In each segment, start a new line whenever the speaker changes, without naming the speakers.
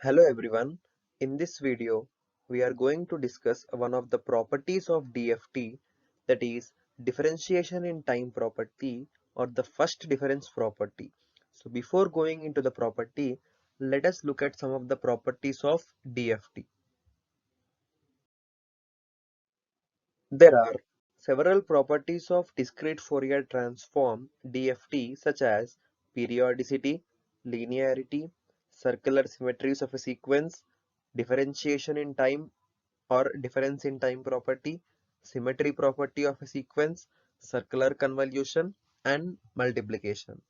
Hello everyone. In this video, we are going to discuss one of the properties of DFT, that is differentiation in time property or the first difference property. So before going into the property, let us look at some of the properties of DFT. There are several properties of discrete Fourier transform DFT such as periodicity, linearity, circular symmetries of a sequence, differentiation in time or difference in time property, symmetry property of a sequence, circular convolution, and multiplication.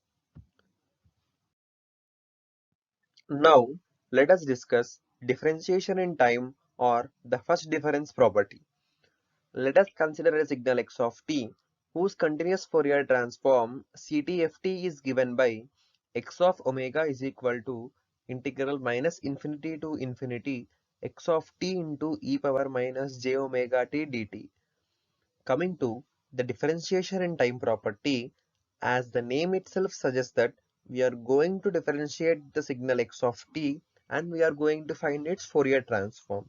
Now, let us discuss differentiation in time or the first difference property. Let us consider a signal x of t whose continuous Fourier transform CTFT is given by x of omega is equal to integral minus infinity to infinity x of t into e power minus j omega t dt. Coming to the differentiation in time property, as the name itself suggests that we are going to differentiate the signal x of t and we are going to find its Fourier transform.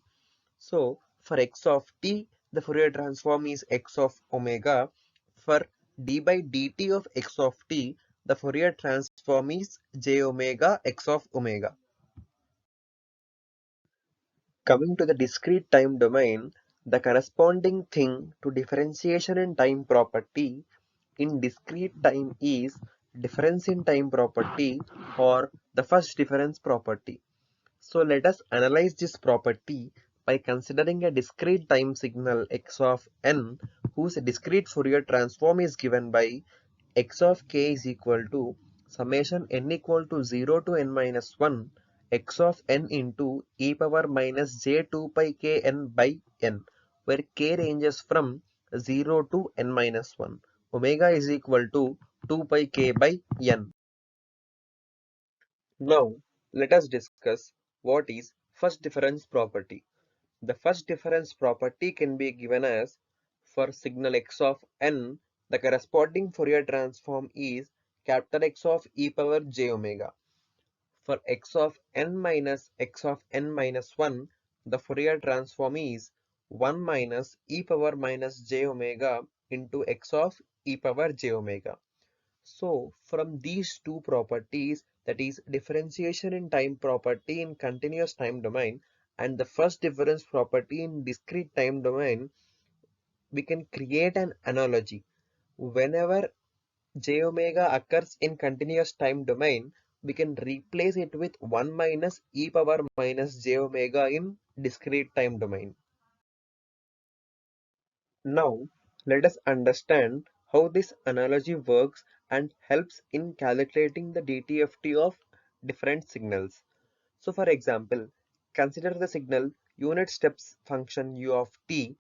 So for x of t, the Fourier transform is x of omega. For d by dt of x of t, the Fourier transform is j omega x of omega. Coming to the discrete time domain, the corresponding thing to differentiation in time property in discrete time is difference in time property or the first difference property. So let us analyze this property by considering a discrete time signal x of n whose discrete Fourier transform is given by x of k is equal to summation n equal to 0 to n minus 1 x of n into e power minus j 2 pi k n by n, where k ranges from 0 to n minus 1. Omega is equal to 2 pi k by n. Now, let us discuss what is first difference property. The first difference property can be given as for signal x of n, the corresponding Fourier transform is capital X of e power j omega. For x of n minus x of n minus 1, the Fourier transform is 1 minus e power minus j omega into x of e power j omega. So from these two properties, that is differentiation in time property in continuous time domain and the first difference property in discrete time domain, we can create an analogy. Whenever j omega occurs in continuous time domain, we can replace it with 1 minus e power minus j omega in discrete time domain. Now, let us understand how this analogy works and helps in calculating the DTFT of different signals. So for example, consider the signal unit steps function u of t.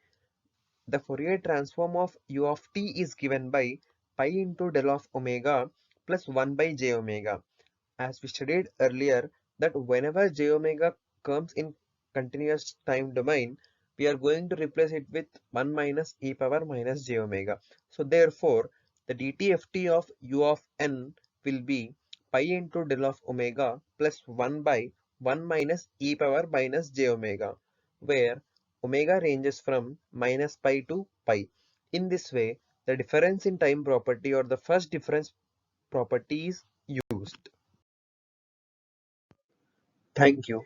The Fourier transform of u of t is given by pi into del of omega plus 1 by j omega. As we studied earlier, that whenever j omega comes in continuous time domain, we are going to replace it with 1 minus e power minus j omega. So therefore, the DTFT of u of n will be pi into del of omega plus 1 by 1 minus e power minus j omega, where omega ranges from minus pi to pi. In this way, the difference in time property or the first difference property is used. Thank you.